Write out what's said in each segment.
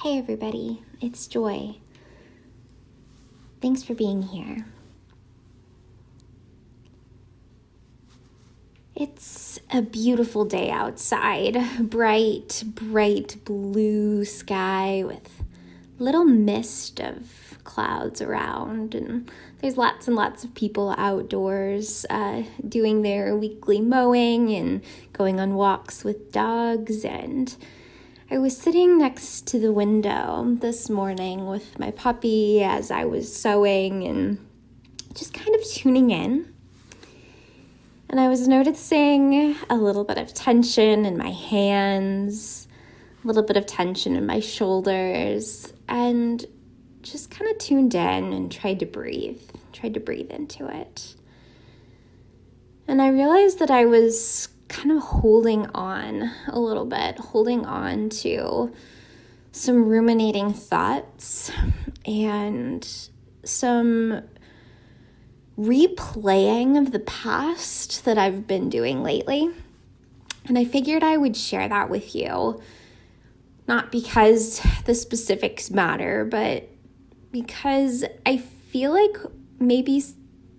Hey everybody, it's Joy. Thanks for being here. It's a beautiful day outside. Bright blue sky with little mist of clouds around, and there's lots and lots of people outdoors doing their weekly mowing and going on walks with dogs. And I was sitting next to the window this morning with my puppy as I was sewing and just kind of tuning in. And I was noticing a little bit of tension in my hands, a little bit of tension in my shoulders, and just kind of tuned in and tried to breathe into it. And I realized that I was kind of holding on a little bit, holding on to some ruminating thoughts and some replaying of the past that I've been doing lately. And I figured I would share that with you, not because the specifics matter, but because I feel like maybe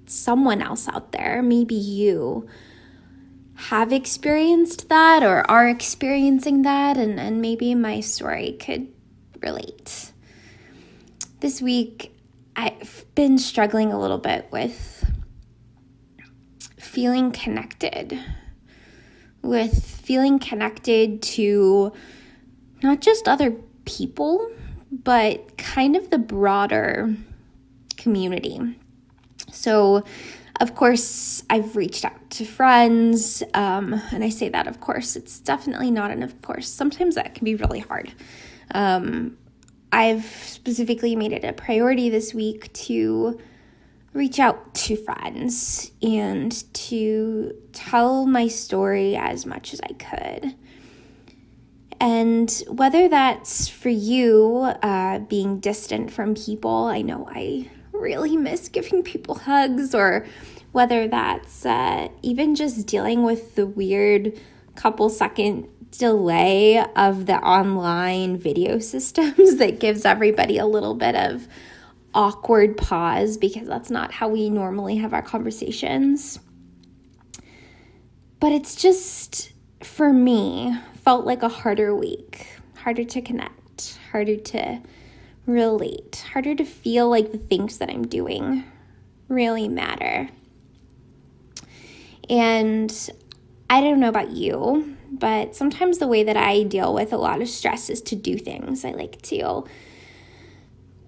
someone else out there, maybe you, have experienced that or are experiencing that, and maybe my story could relate. This week, I've been struggling a little bit with feeling connected to not just other people, but kind of the broader community. So, of course, I've reached out to friends, and I say that, of course, it's definitely not an of course. Sometimes that can be really hard. I've specifically made it a priority this week to reach out to friends and to tell my story as much as I could. And whether that's for you, being distant from people, I know I really miss giving people hugs, or whether that's even just dealing with the weird couple-second delay of the online video systems that gives everybody a little bit of awkward pause because that's not how we normally have our conversations. But it's just, for me, felt like a harder week, harder to connect, harder to relate, harder to feel like the things that I'm doing really matter. And I don't know about you, but sometimes the way that I deal with a lot of stress is to do things. I like to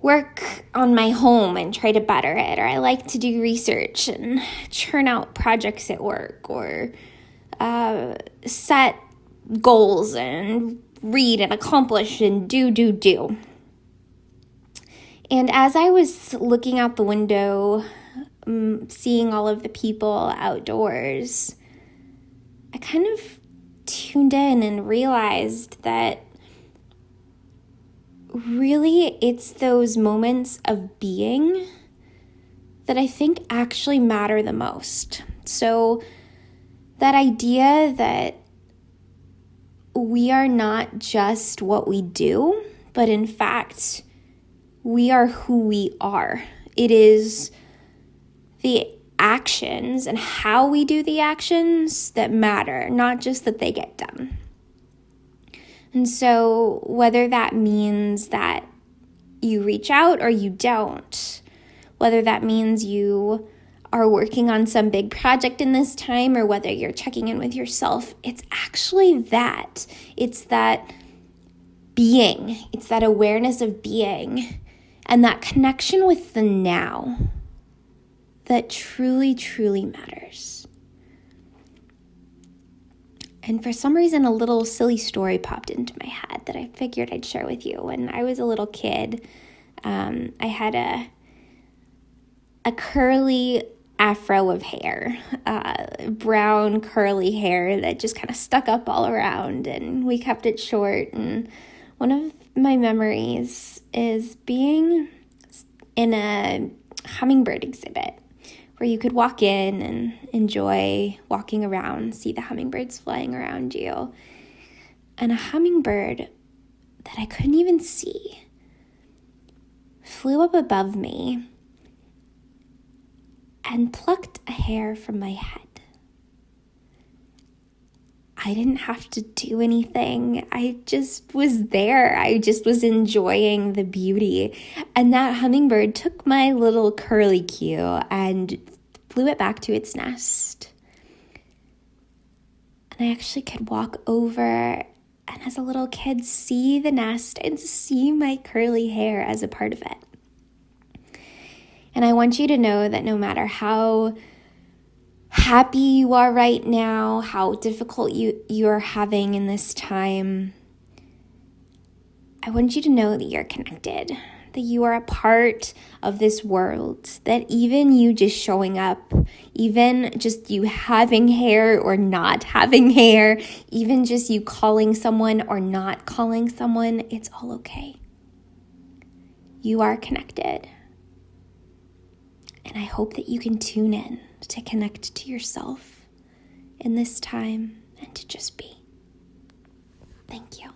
work on my home and try to better it, or I like to do research and churn out projects at work, or set goals and read and accomplish and do. And as I was looking out the window, seeing all of the people outdoors, I kind of tuned in and realized that really it's those moments of being that I think actually matter the most. So that idea that we are not just what we do, but in fact, we are who we are. It is the actions and how we do the actions that matter, not just that they get done. And so whether that means that you reach out or you don't, whether that means you are working on some big project in this time, or whether you're checking in with yourself, it's actually that. It's that being. It's that awareness of being and that connection with the now that truly, truly matters. And for some reason, a little silly story popped into my head that I figured I'd share with you. When I was a little kid, I had a curly afro of hair, brown curly hair that just kind of stuck up all around, and we kept it short. And one of my memories is being in a hummingbird exhibit where you could walk in and enjoy walking around, see the hummingbirds flying around you. And a hummingbird that I couldn't even see flew up above me and plucked a hair from my head. I didn't have to do anything. I just was there. I just was enjoying the beauty. And that hummingbird took my little curly cue and flew it back to its nest. And I actually could walk over and as a little kid see the nest and see my curly hair as a part of it. And I want you to know that no matter how happy you are right now, how difficult you are having in this time, I want you to know that you're connected, that you are a part of this world, that even you just showing up, even just you having hair or not having hair, even just you calling someone or not calling someone, it's all okay. You are connected. And I hope that you can tune in to connect to yourself in this time and to just be. Thank you.